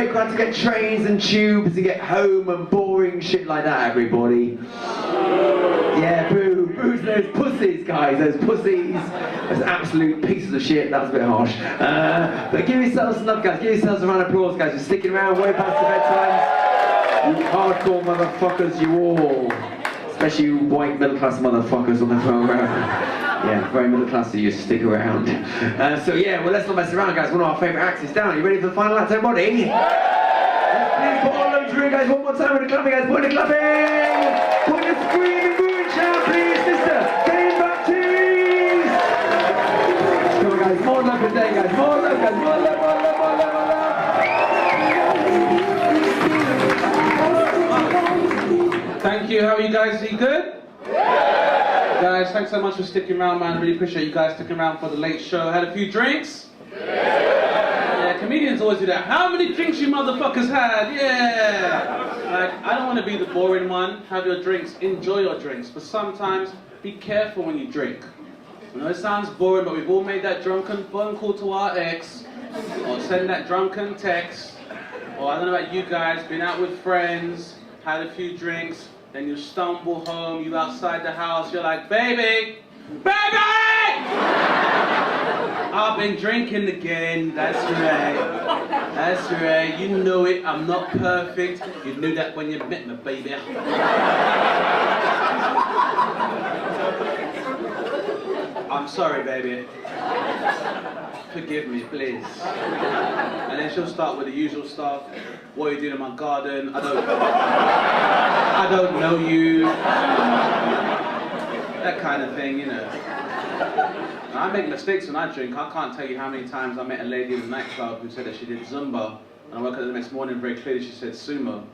break, we had to get trains and tubes to get home and boring shit like that, everybody. Yeah, boo, boo's those pussies, guys, those pussies. Those absolute pieces of shit, that's a bit harsh. But give yourselves some love, guys, give yourselves a round of applause, guys, for sticking around way past the bedtime. You hardcore motherfuckers, you all. Especially you white middle-class motherfuckers on the program. Yeah, very middle class of you, stick around. So yeah, well let's not mess around, guys. One of our favourite acts is down. Are you ready for the final act, everybody? Let's please put all of you guys one more time with the clapping, guys. Put the clapping! Put the screaming, booing shout, please, Mr. Dane Baptiste! Come on, guys. More love for Dane, guys. More love, guys. More love, more love, more love, more love. Thank you. How are you guys? Are you good? Guys, thanks so much for sticking around, man. Really appreciate you guys sticking around for the late show. Had a few drinks? Yeah, comedians always do that. How many drinks you motherfuckers had? Yeah! Like, I don't want to be the boring one. Have your drinks, enjoy your drinks. But sometimes, be careful when you drink. I know it sounds boring, but we've all made that drunken phone call to our ex, or send that drunken text, or I don't know about you guys, been out with friends, had a few drinks, then you stumble home, you outside the house, you're like, baby! Baby! I've been drinking again, that's right. That's right, you know it, I'm not perfect. You knew that when you met me, baby. I'm sorry, baby. Forgive me, please. And then she'll start with the usual stuff. What are you doing in my garden? I don't know you. That kind of thing, you know. And I make mistakes when I drink. I can't tell you how many times I met a lady in a nightclub who said that she did Zumba. And I woke up the next morning very clearly she said sumo.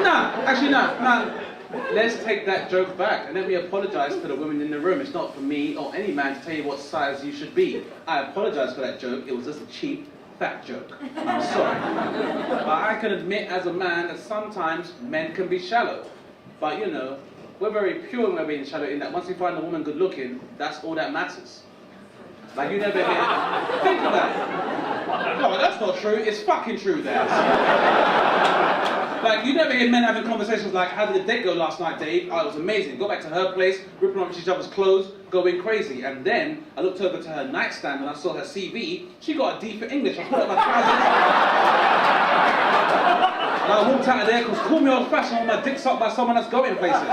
No. Let's take that joke back and let me apologise to the women in the room. It's not for me or any man to tell you what size you should be. I apologise for that joke. It was just a cheap, fat joke. I'm sorry. But I can admit as a man that sometimes men can be shallow. But you know, we're very pure when we're being shallow in that once we find a woman good looking, that's all that matters. Like you never hear, think of that. No, that's not true. It's fucking true, that. Like, you never hear men having conversations like, how did the date go last night, Dave? Oh, it was amazing. Go back to her place, ripping off each other's clothes, going crazy. And then, I looked over to her nightstand and I saw her CV. She got a D for English. I put up my trousers. And I walked out of there because call me old-fashioned when my dick's up by someone that's going places.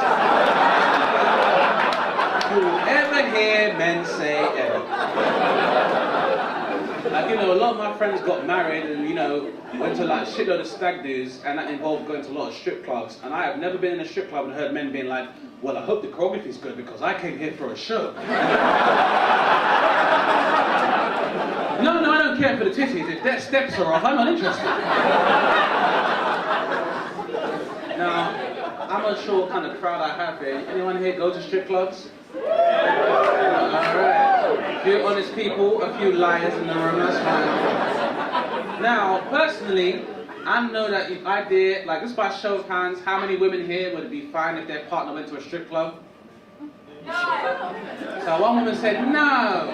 You'll ever hear men say ever. Like, you know, a lot of my friends got married and, you know, went to like shitload of stag do's, and that involved going to a lot of strip clubs. And I have never been in a strip club and heard men being like, well, I hope the choreography's good because I came here for a show. No, I don't care for the titties. If their steps are off, I'm not interested. Now, I'm not sure what kind of crowd I have here. Anyone here go to strip clubs? Alright. A few honest people, a few liars in the room, that's fine. Now, personally, I know that if I did, like just by show of hands, how many women here would it be fine if their partner went to a strip club? No! So one woman said, no!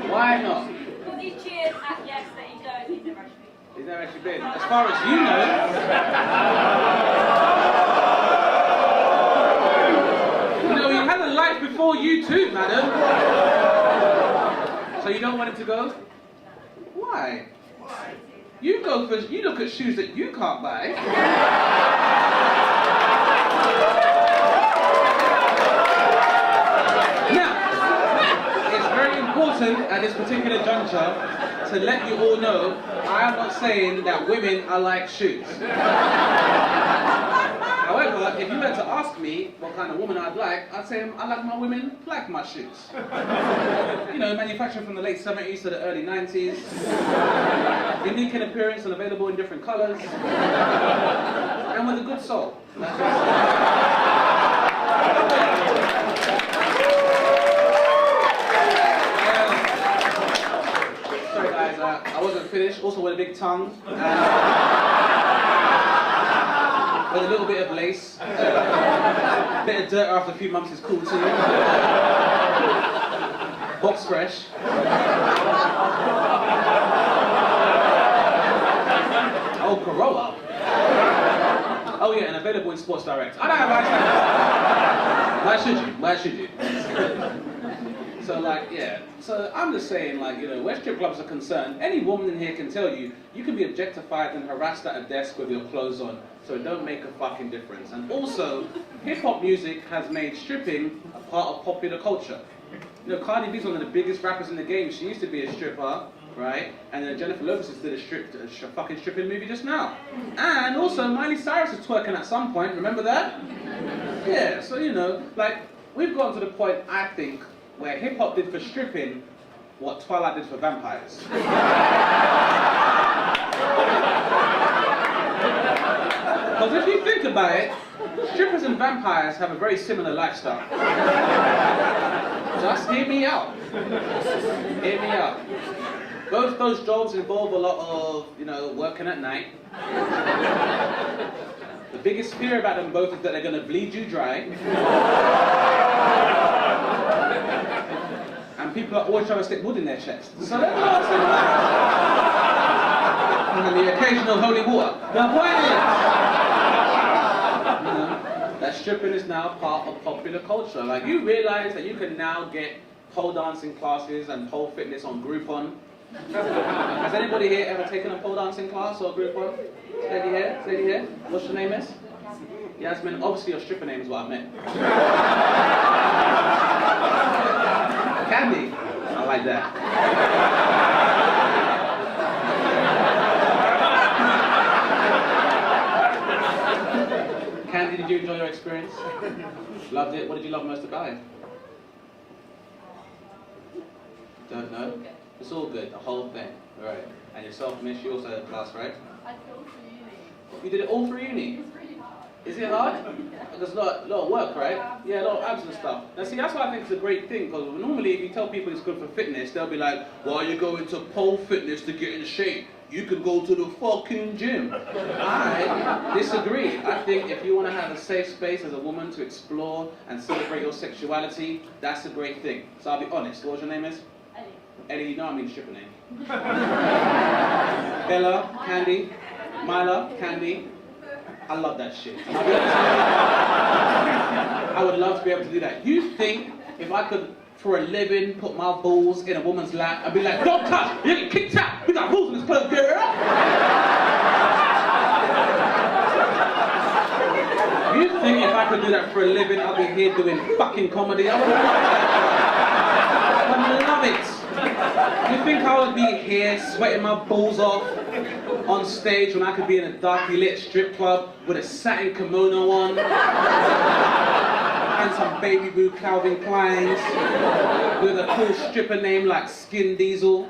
Why not? Because he cheers at yes that he goes, he's never actually been. He's never actually been. As far as you know... Before you too, madam. So you don't want him to go? Why? You go for, you look at shoes that you can't buy. Now, it's very important at this particular juncture to let you all know I am not saying that women are like shoes. However, if you were to ask me what kind of woman I'd like, I'd say I like my women like my shoes. You know, manufactured from the late 70s to the early 90s. Unique in appearance and available in different colours. And with a good soul. Sorry guys, I wasn't finished. Also with a big tongue. With a little bit of lace. A bit of dirt after a few months is cool too. Box fresh. Oh, Corolla. Oh yeah, and available in Sports Direct. I don't have ice. Why should you? So like, yeah. So I'm just saying, like, you know, where strip clubs are concerned, any woman in here can tell you, you can be objectified and harassed at a desk with your clothes on. So it don't make a fucking difference. And also, hip-hop music has made stripping a part of popular culture. You know, Cardi B's one of the biggest rappers in the game. She used to be a stripper, right? And then Jennifer Lopez just did a fucking stripping movie just now. And also, Miley Cyrus was twerking at some point. Remember that? Yeah. So you know, like we've gotten to the point, I think, where hip hop did for stripping what Twilight did for vampires. Because if you think about it, strippers and vampires have a very similar lifestyle. Just hear me out. Hear me out. Both those jobs involve a lot of, you know, working at night. The biggest fear about them both is that they're going to bleed you dry. And people are always trying to stick wood in their chest. So they're not saying and the occasional holy water. The point is, you know, that stripping is now part of popular culture. Like, you realize that you can now get pole dancing classes and pole fitness on Groupon. Has anybody here ever taken a pole dancing class or Groupon? Lady here? Lady here? What's your name, miss? Yasmin, obviously your stripper name is what I meant. Candy. I like that. Candy, did you enjoy your experience? Loved it. What did you love most about it? Don't know? It's all good, the whole thing. Right. And yourself, miss, you also had a class, right? I did all for uni. You did it all through uni? It's really hard. Is it hard? There's a lot of work, right? Yeah, a lot of abs and stuff. Now see, that's why I think it's a great thing, because normally if you tell people it's good for fitness, they'll be like, why are you going to pole fitness to get in shape? You could go to the fucking gym. I disagree. I think if you want to have a safe space as a woman to explore and celebrate your sexuality, that's a great thing. So I'll be honest, what was your name is? Eddie. Eddie, you know I mean stripper name. Bella, Candy, Myla, Candy. I love that shit. I would love to be able to do that. You think if I could, for a living, put my balls in a woman's lap, I'd be like, don't touch, you're getting kicked out, we got rules in this club, girl. You think if I could do that for a living, I'd be here doing fucking comedy? I would love it. You think I would be here sweating my balls off on stage when I could be in a darkly lit strip club with a satin kimono on and some baby blue Calvin Kleins with a cool stripper name like Skin Diesel?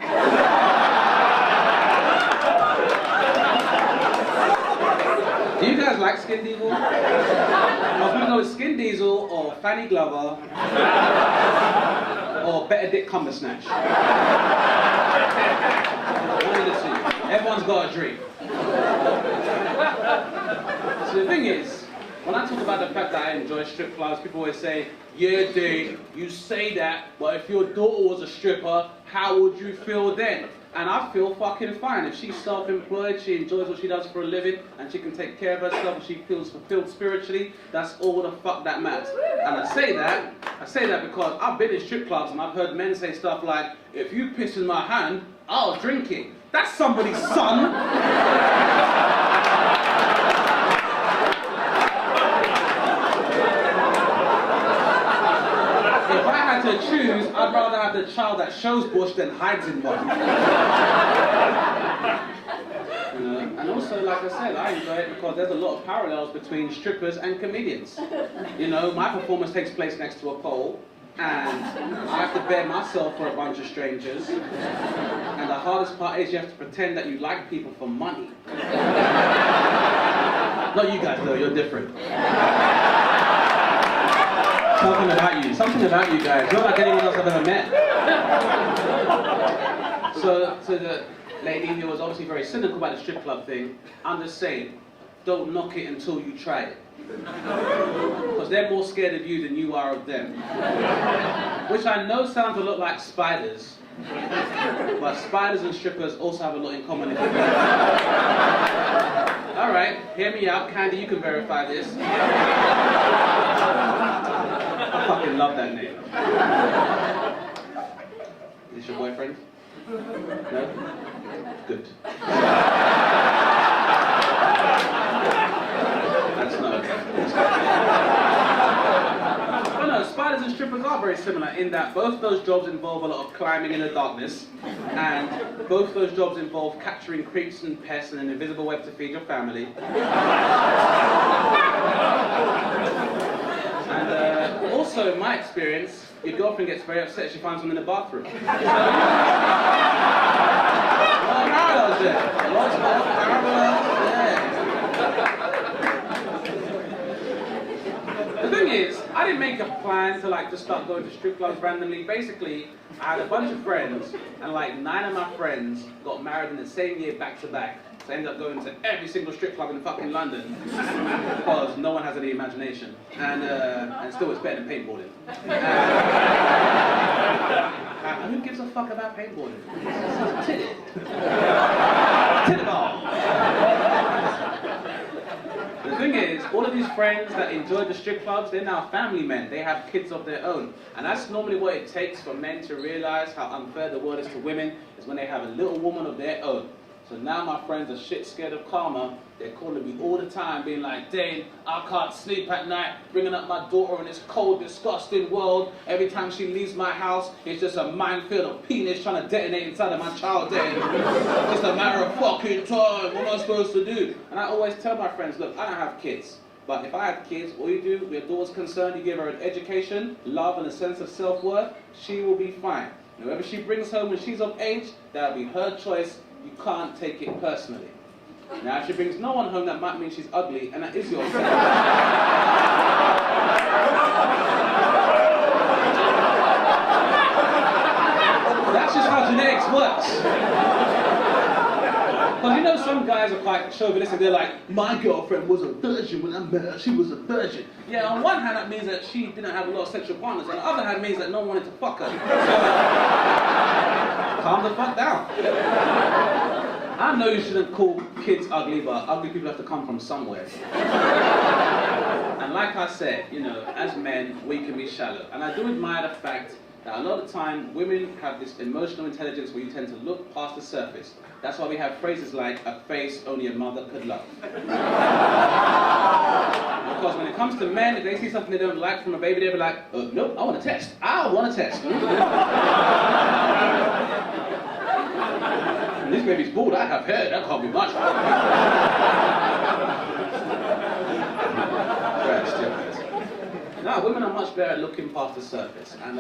Do you guys like Skin Diesel? I was gonna go with Skin Diesel or Fanny Glover or Better Dick Cumbersnatch. One of the two. Everyone's got a dream. So the thing is, when I talk about the fact that I enjoy strip clubs, people always say, yeah, Dave, you say that, but if your daughter was a stripper, how would you feel then? And I feel fucking fine. If she's self-employed, she enjoys what she does for a living, and she can take care of herself, and she feels fulfilled spiritually, that's all the fuck that matters. And I say that because I've been in strip clubs and I've heard men say stuff like, if you piss in my hand, I'll drink it. That's somebody's son. If I had to choose, I'd rather have the child that shows bush than hides in one. You know? And also, like I said, I enjoy it because there's a lot of parallels between strippers and comedians. You know, my performance takes place next to a pole, and I have to bare myself for a bunch of strangers. And the hardest part is you have to pretend that you like people for money. Not you guys though, you're different. Something about you guys, not like anyone else I've ever met. So the lady who was obviously very cynical about the strip club thing, I'm just saying, don't knock it until you try it. Because they're more scared of you than you are of them. Which I know sounds a lot like spiders, But spiders and strippers also have a lot in common. Alright, hear me out. Candy, you can verify this. I fucking love that name. Is this your boyfriend? No? Good. That's not okay. But no, spiders and strippers are very similar in that both those jobs involve a lot of climbing in the darkness, and both those jobs involve capturing creeps and pests in an invisible web to feed your family. And also, in my experience, your girlfriend gets very upset if she finds them in the bathroom. Parallels there. Lots of parallels there. The thing is, I didn't make a plan to like just start going to strip clubs randomly. Basically, I had a bunch of friends, and like 9 of my friends got married in the same year back to back. So I ended up going to every single strip club in fucking London because no one has any imagination, and still it's better than paintballing. Who gives a fuck about paintballing? Titty. Titty ball. The thing is, all of these friends that enjoy the strip clubs, they're now family men. They have kids of their own. And that's normally what it takes for men to realize how unfair the world is to women, is when they have a little woman of their own. So now my friends are shit scared of karma. They're calling me all the time, being like, Dane, I can't sleep at night, bringing up my daughter in this cold, disgusting world. Every time she leaves my house, it's just a minefield of penis trying to detonate inside of my child, Dane. It's a matter of fucking time. What am I supposed to do? And I always tell my friends, look, I don't have kids. But if I had kids, all you do, where your daughter's concerned, you give her an education, love, and a sense of self-worth, she will be fine. And whoever she brings home when she's of age, that'll be her choice. You can't take it personally. Now, if she brings no one home, that might mean she's ugly, and that is your fault. That's just how genetics works. Because you know some guys are quite chauvinistic, they're like, my girlfriend was a virgin when I met her, she was a virgin. Yeah, on one hand that means that she didn't have a lot of sexual partners, on the other hand means that no one wanted to fuck her. So, calm the fuck down. I know you shouldn't call kids ugly, but ugly people have to come from somewhere. And like I said, you know, as men, we can be shallow. And I do admire the fact that a lot of the time, women have this emotional intelligence where you tend to look past the surface. That's why we have phrases like, a face only a mother could love. Because when it comes to men, if they see something they don't like from a baby, they'll be like, nope, I want to test. I want to test. This baby's bald, I have hair, that can't be much. No, women are much better at looking past the surface, and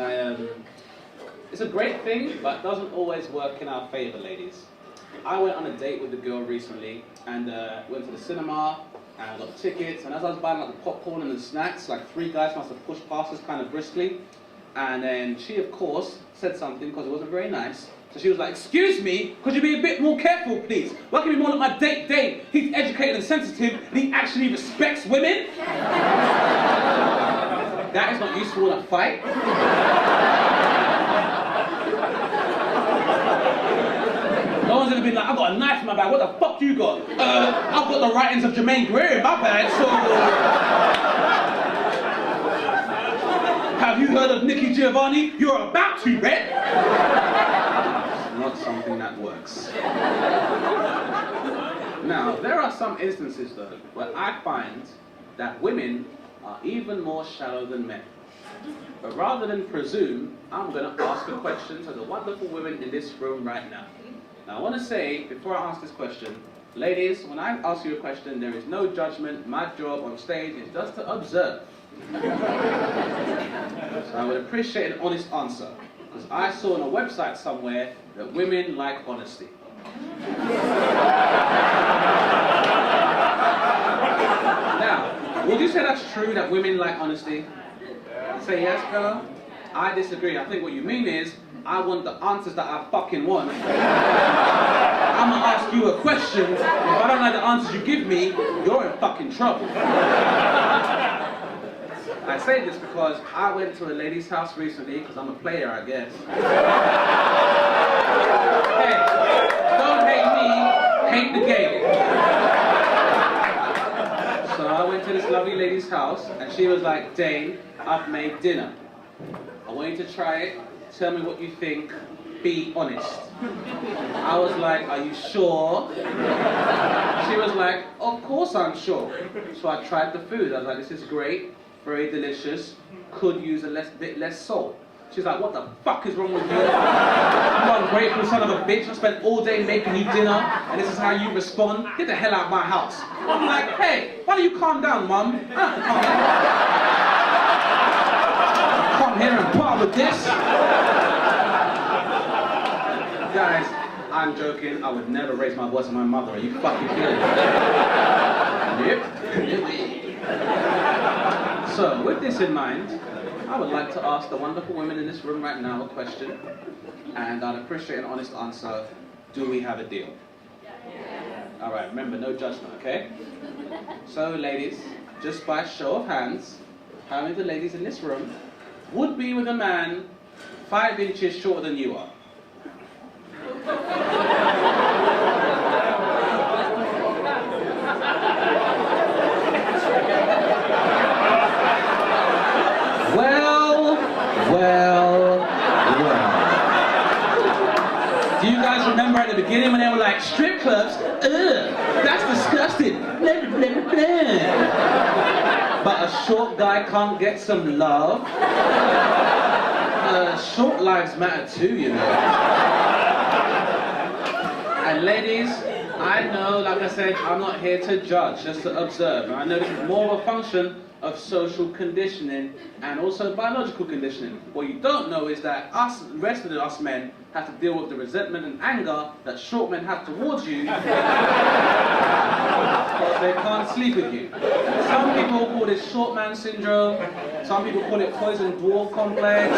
it's a great thing, but doesn't always work in our favour, ladies. I went on a date with a girl recently, and went to the cinema, and I got tickets, and as I was buying like the popcorn and the snacks, like 3 guys must have pushed past us kind of briskly, and then she, of course, said something because it wasn't very nice. So she was like, excuse me, could you be a bit more careful, please? Why can you be more like my date, Dane? He's educated and sensitive, and he actually respects women? That is not useful in a fight. No one's ever been like, I've got a knife in my bag, what the fuck you got? I've got the writings of Jermaine Greer in my bag, so... Have you heard of Nicky Giovanni? You're about to, Red! Not something that works. Now, there are some instances, though, where I find that women are even more shallow than men. But rather than presume, I'm going to ask a question to the wonderful women in this room right now. Now, I want to say, before I ask this question, ladies, when I ask you a question, there is no judgment. My job on stage is just to observe. So I would appreciate an honest answer, because I saw on a website somewhere that women like honesty. Now, would you say that's true, that women like honesty? Say yes, Bella? I disagree. I think what you mean is, I want the answers that I fucking want. I'm gonna ask you a question. If I don't like the answers you give me, you're in fucking trouble. I say this because I went to a lady's house recently, because I'm a player, I guess. Hey, don't hate me, hate the game. So I went to this lovely lady's house, and she was like, Dane, I've made dinner. I want you to try it. Tell me what you think. Be honest. I was like, are you sure? She was like, of course I'm sure. So I tried the food. I was like, this is great, very delicious. Could use a bit less salt. She's like, what the fuck is wrong with you? You ungrateful son of a bitch. I spent all day making you dinner, and this is how you respond? Get the hell out of my house. I'm like, hey, why don't you calm down, mum? Come here and part with this. Guys, I'm joking. I would never raise my voice at my mother. Are you fucking kidding me? Yep. So, with this in mind, I would like to ask the wonderful women in this room right now a question, and I'd appreciate an honest answer. Do we have a deal? All right, remember, no judgment, okay? So, ladies, just by show of hands, how many of the ladies in this room would be with a man 5 inches shorter than you are? Well. Do you guys remember at the beginning when they were like, strip clubs? Ugh, that's disgusting. Blah, blah, blah, blah. But a short guy can't get some love? Short lives matter too, you know. And ladies, I know, like I said, I'm not here to judge, just to observe. And I know this is more of a function of social conditioning and also biological conditioning. What you don't know is that us, the rest of us men, have to deal with the resentment and anger that short men have towards you because they can't sleep with you. Some people call this short man syndrome, some people call it poison dwarf complex,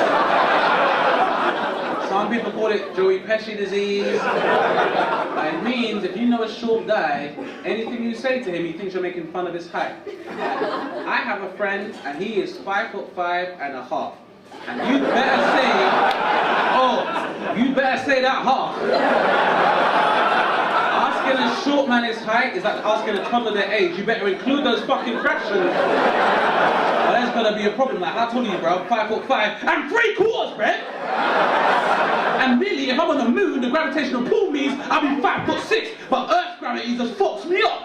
some people call it Joey Pesci disease. It means if you know a short guy, anything you say to him, he thinks you're making fun of his height. I have a friend, and he is 5'5.5", and you better say that half. Asking a short man his height is like asking a toddler their age. You better include those fucking fractions. Well, there's gonna be a problem. Like, how tall are you, bro? 5'5.75", bro. And really, if I'm on the moon, the gravitational pull means I'll be 5'6", but Earth's gravity just fucks me up.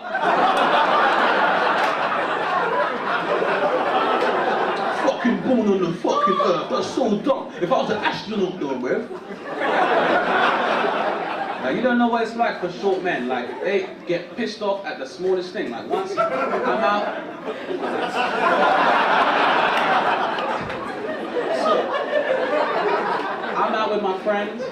Fucking born on the fucking Earth, that's so dumb. If I was an astronaut though, bro. Now, you don't know what it's like for short men. Like, they get pissed off at the smallest thing. Like, once I'm out with my friends,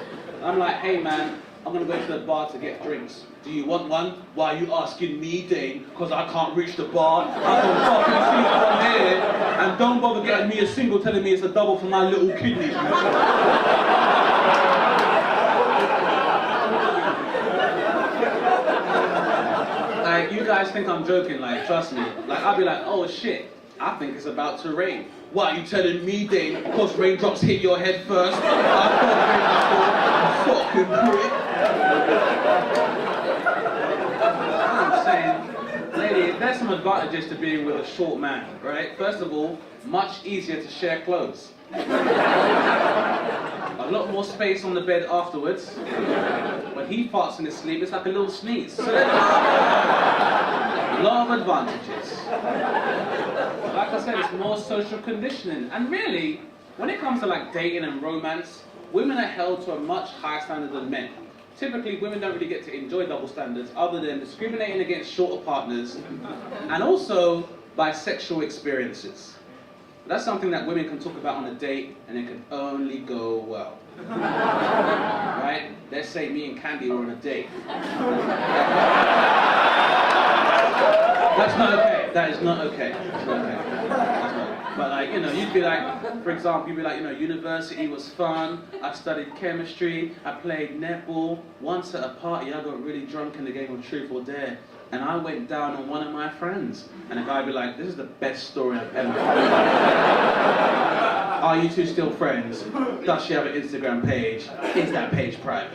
I'm like, hey man, I'm gonna go to the bar to get drinks. Do you want one? Why are you asking me, Dane? Because I can't reach the bar. I don't fucking see from here. And don't bother getting me a single telling me it's a double for my little kidneys. Like, you guys think I'm joking, like, trust me. Like, I'll be like, oh shit, I think it's about to rain. What are you telling me, Dane? Because raindrops hit your head first. I fucking prick. I'm saying, ladies, there's some advantages to being with a short man, right? First of all, much easier to share clothes. A lot more space on the bed afterwards. When he farts in his sleep, it's like a little sneeze. So there's a lot of advantages. Like I said, it's more social conditioning. And really, when it comes to like dating and romance, women are held to a much higher standard than men. Typically, women don't really get to enjoy double standards other than discriminating against shorter partners and also bisexual experiences. That's something that women can talk about on a date and it can only go well. Right? Let's say me and Candy were on a date. That's not okay. That is not okay. That's not okay. That's not. But like, you know, you'd be like, for example, you'd be like, you know, university was fun. I studied chemistry. I played netball. Once at a party, I got really drunk in the game of Truth or Dare. And I went down on one of my friends. And the guy would be like, this is the best story I've ever heard. Are you two still friends? Does she have an Instagram page? Is that page private?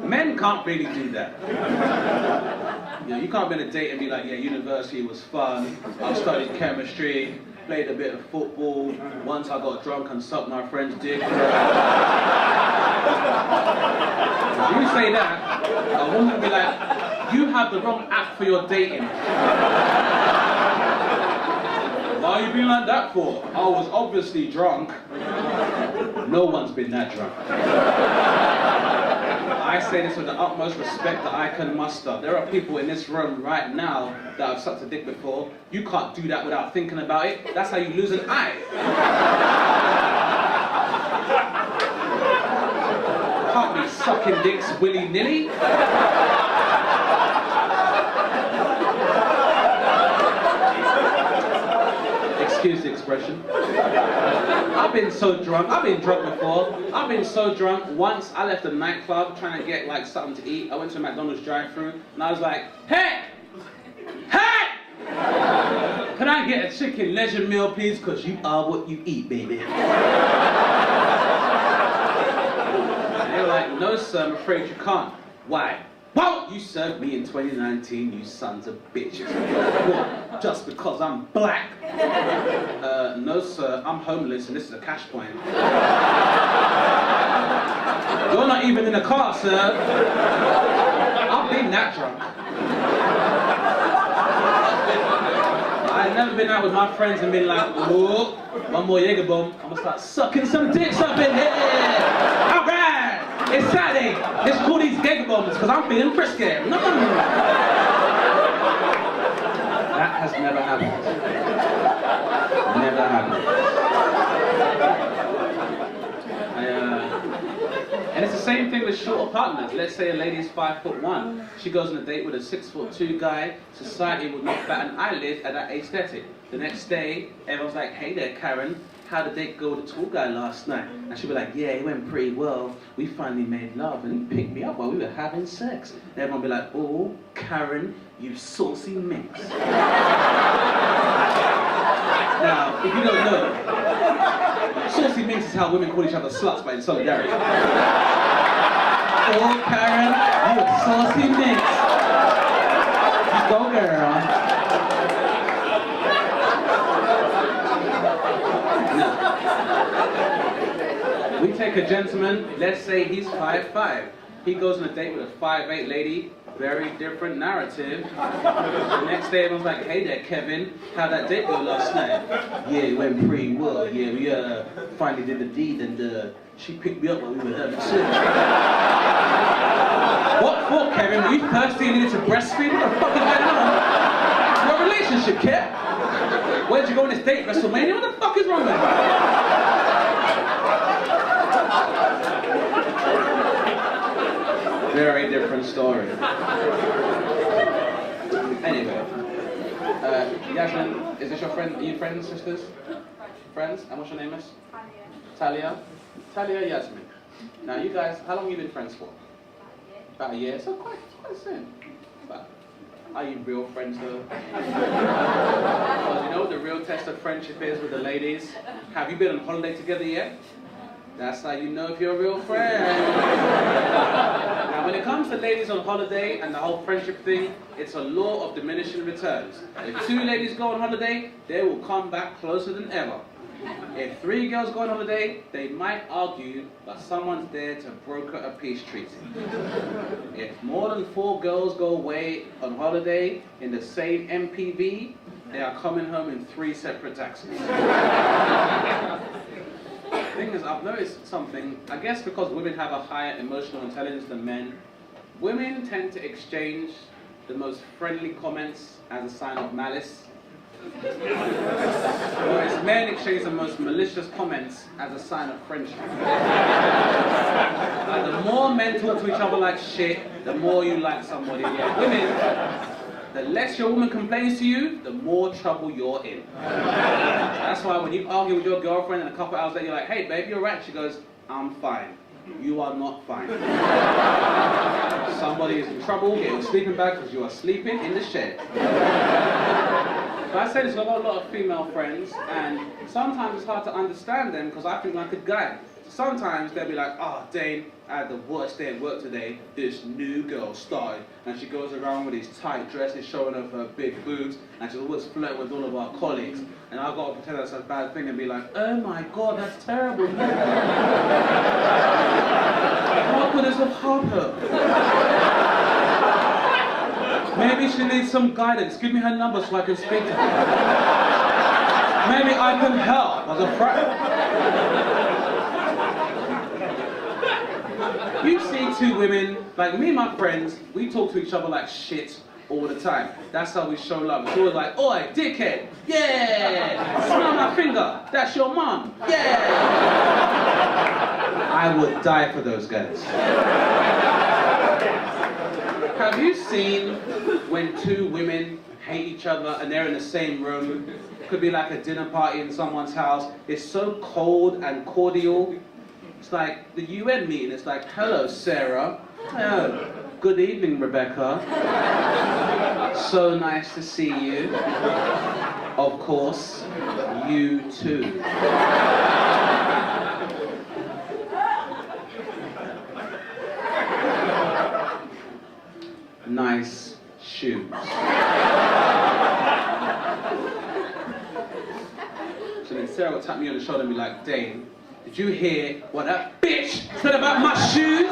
Men can't really do that. You know, you can't be on a date and be like, yeah, university was fun, I studied chemistry, played a bit of football, once I got drunk and sucked my friend's dick. If you say that, a woman will be like, you have the wrong app for your dating. Why are you being like that for? I was obviously drunk. No one's been that drunk. I say this with the utmost respect that I can muster. There are people in this room right now that have sucked a dick before. You can't do that without thinking about it. That's how you lose an eye. Can't be sucking dicks willy-nilly. Excuse the expression. I've been so drunk. I've been drunk before. I've been so drunk. Once I left a nightclub trying to get like something to eat. I went to a McDonald's drive-thru and I was like, hey! Hey! Can I get a chicken legend meal, please? Because you are what you eat, baby. And they were like, no, sir, I'm afraid you can't. Why? Well, you served me in 2019, you sons of bitches. What? Just because I'm black? No, sir, I'm homeless and this is a cash point. You're not even in the car, sir. I've been that drunk. I've never been out with my friends and been like, whoa, one more Jaeger bomb, I'm gonna start sucking some dicks up in here. All right. It's Saturday. Let's call these Jaeger bombs because I'm feeling frisky. No. That has never happened. Never happened. And it's the same thing with shorter partners. Let's say a lady's 5'1". She goes on a date with a 6'2" guy. Society would not bat an eyelid at that aesthetic. The next day, everyone's like, hey there, Karen. How did the date go with the tall guy last night? And she'd be like, yeah, it went pretty well. We finally made love and he picked me up while we were having sex. And everyone would be like, oh, Karen, you saucy minx. Now, if you don't know, saucy minx is how women call each other sluts, but in solidarity. Oh, Karen, you a saucy minx. Go, girl. We take a gentleman, let's say he's 5'5". He goes on a date with a 5'8" lady, very different narrative. The next day everyone's like, hey there, Kevin, how'd that date go last night? Yeah, it went pretty well. Yeah, we finally did the deed and she picked me up while we were having sex. What for, Kevin? Were you thirsty and needed to breastfeed? What the fuck is going on? Your relationship, Kev? Where'd you go on this date, WrestleMania? What the fuck is wrong with you? Very different story. Anyway, Yasmin, is this your friend? Are you friends, sisters? Friends? And what's your name, miss? Talia. Talia, Yasmin. Now, you guys, how long have you been friends for? About a year. So quite soon. But are you real friends though? Because you know what the real test of friendship is with the ladies? Have you been on holiday together yet? That's how you know if you're a real friend. Now, when it comes to ladies on holiday and the whole friendship thing, it's a law of diminishing returns. If 2 ladies go on holiday, they will come back closer than ever. If 3 girls go on holiday, they might argue, but someone's there to broker a peace treaty. If more than 4 girls go away on holiday in the same MPV, they are coming home in 3 separate taxis. The thing is, I've noticed something, I guess because women have a higher emotional intelligence than men, women tend to exchange the most friendly comments as a sign of malice, whereas men exchange the most malicious comments as a sign of friendship. The more men talk to each other like shit, the more you like somebody. Yeah, women, the less your woman complains to you, the more trouble you're in. That's why when you argue with your girlfriend and a couple hours later you're like, hey babe, you're right. She goes, I'm fine. You are not fine. Somebody is in trouble, get your sleeping bag because you are sleeping in the shed. If I I say this, I've got a lot of female friends, and sometimes it's hard to understand them because I think like a guy. Sometimes they'll be like, oh, Dane, I had the worst day at work today. This new girl started, and she goes around with these tight dresses showing off her big boobs, and she's always flirting with all of our colleagues. And I've got to pretend that's a bad thing and be like, oh my God, that's terrible. How could this have happened? Maybe she needs some guidance. Give me her number so I can speak to her. Maybe I can help as a friend. You see two women, like me and my friends, we talk to each other like shit all the time. That's how we show love. It's always like, oi, dickhead, yeah! Smell my finger, that's your mom, yeah! I would die for those guys. Have you seen when two women hate each other and they're in the same room? Could be like a dinner party in someone's house. It's so cold and cordial. It's like the UN meeting. It's like, hello, Sarah. Oh, good evening, Rebecca. So nice to see you. Of course, you too. Nice shoes. So then Sarah would tap me on the shoulder and be like, Dane, did you hear what that bitch said about my shoes?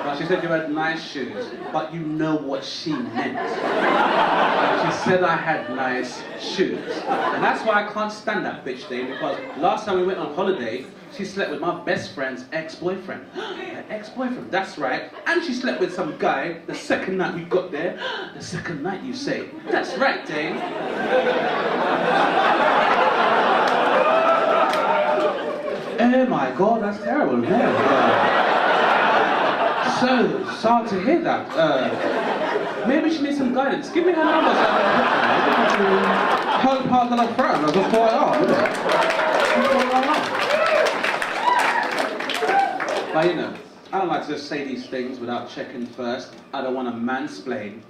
Well, she said you had nice shoes, but you know what she meant. She said I had nice shoes. And that's why I can't stand that bitch, Dane, because last time we went on holiday, she slept with my best friend's ex-boyfriend. Her ex-boyfriend, that's right. And she slept with some guy the second night we got there. The second night, you say. That's right, Dane. Oh my God, that's terrible. Yeah. So sorry to hear that. Maybe she needs some guidance. Give me her number so I can help her friend. That's what's going on, isn't it? But you know, I don't like to just say these things without checking first. I don't want to mansplain.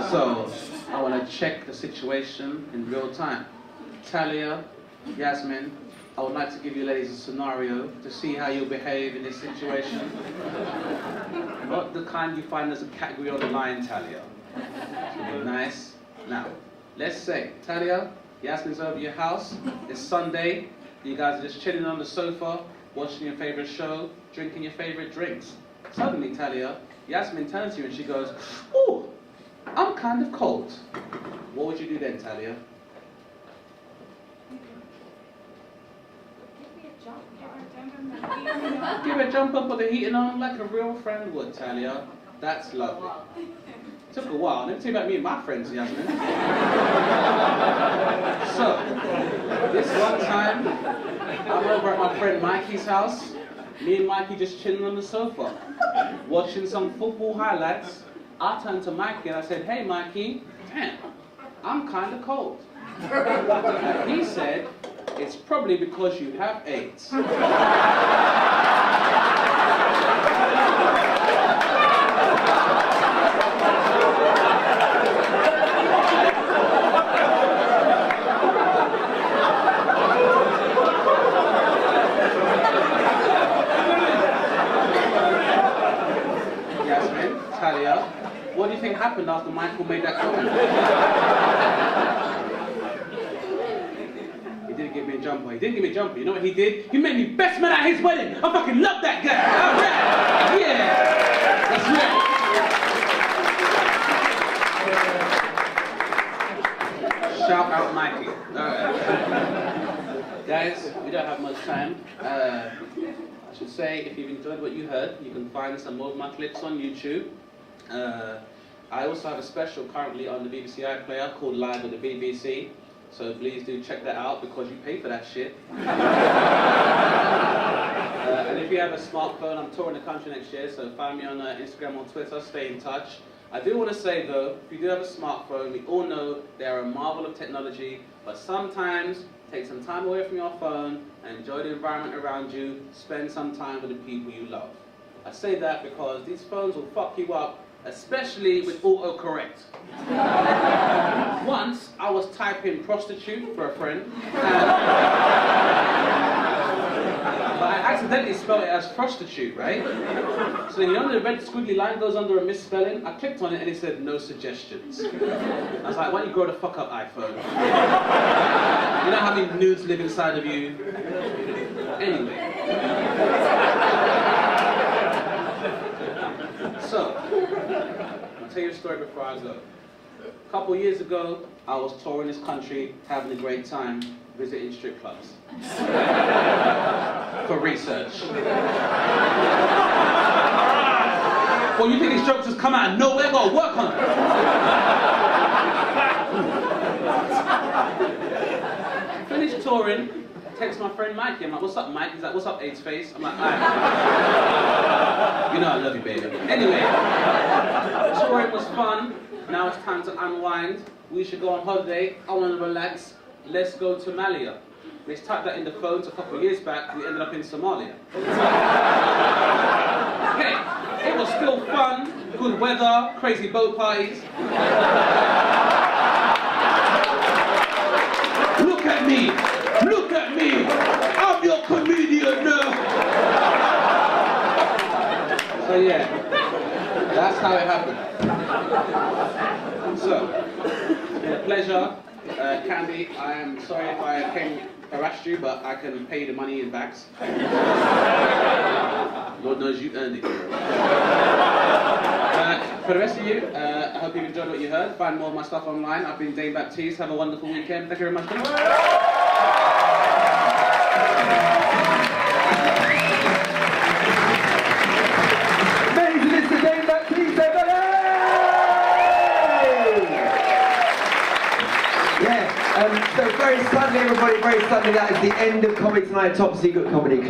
So I want to check the situation in real time. Talia, Yasmin, I would like to give you ladies a scenario to see how you'll behave in this situation. Not the kind you find as a category on the line, Talia. It's gonna be nice. Now, let's say, Talia, Yasmin's over your house. It's Sunday. You guys are just chilling on the sofa, watching your favorite show, drinking your favorite drinks. Suddenly, Talia, Yasmin turns to you and she goes, ooh, I'm kind of cold. What would you do then, Talia? Give a jump up with the heating on like a real friend would, Talia. That's lovely. It took a while. Let me tell you about me and my friends, Yasmin. So, this one time, I'm over at my friend Mikey's house. Me and Mikey just chilling on the sofa, watching some football highlights. I turned to Mikey and I said, hey Mikey, damn, I'm kind of cold. And he said, it's probably because you have AIDS. Yasmin, Talia, what do you think happened after Michael made that comment? He didn't give me a jumper. He didn't give me a jumper. You know what he did? He made me best man at his wedding. I fucking love that guy. All right. Yeah. That's right. Shout out Mikey. All right. Guys, we don't have much time. I should say, if you've enjoyed what you heard, you can find some more of my clips on YouTube. I also have a special currently on the BBC iPlayer called Live with the BBC. So please do check that out because you pay for that shit. And if you have a smartphone, I'm touring the country next year, so find me on Instagram or Twitter, stay in touch. I do want to say though, if you do have a smartphone, we all know they are a marvel of technology, but sometimes take some time away from your phone and enjoy the environment around you, spend some time with the people you love. I say that because these phones will fuck you up, especially with autocorrect. One, once I was typing prostitute for a friend, but I accidentally spelled it as prostitute, right? So then, you know, the red squiggly line goes under a misspelling. I clicked on it and it said no suggestions. I was like, why don't you grow the fuck up, iPhone? You know how many nudes live inside of you? Anyway. So, I'll tell you a story before I go. A couple years ago, I was touring this country, having a great time, visiting strip clubs. For research. Well, you think these jokes just come out of nowhere? I gotta work on them. Finished touring, text my friend Mikey. I'm like, what's up, Mike? He's like, what's up, AIDS face? I'm like, alright. You know I love you, baby. Anyway, touring was fun. Now it's time to unwind. We should go on holiday. I want to relax. Let's go to Malia. We typed that in the phones a couple of years back. We ended up in Somalia. Hey, it was still fun. Good weather, crazy boat parties. Look at me! Look at me! I'm your comedian now! So yeah, that's how it happened. So, it's been a pleasure. Candy, I am sorry if I harassed you, but I can pay the money in bags. Lord knows you earned it. For the rest of you, I hope you enjoyed what you heard. Find more of my stuff online. I've been Dane Baptiste. Have a wonderful weekend. Thank you very much. Amazing, Mr. Dane Baptiste, everybody! Yeah, so very suddenly, everybody, very suddenly, that is the end of Comedy Tonight, Top Secret Comedy Club.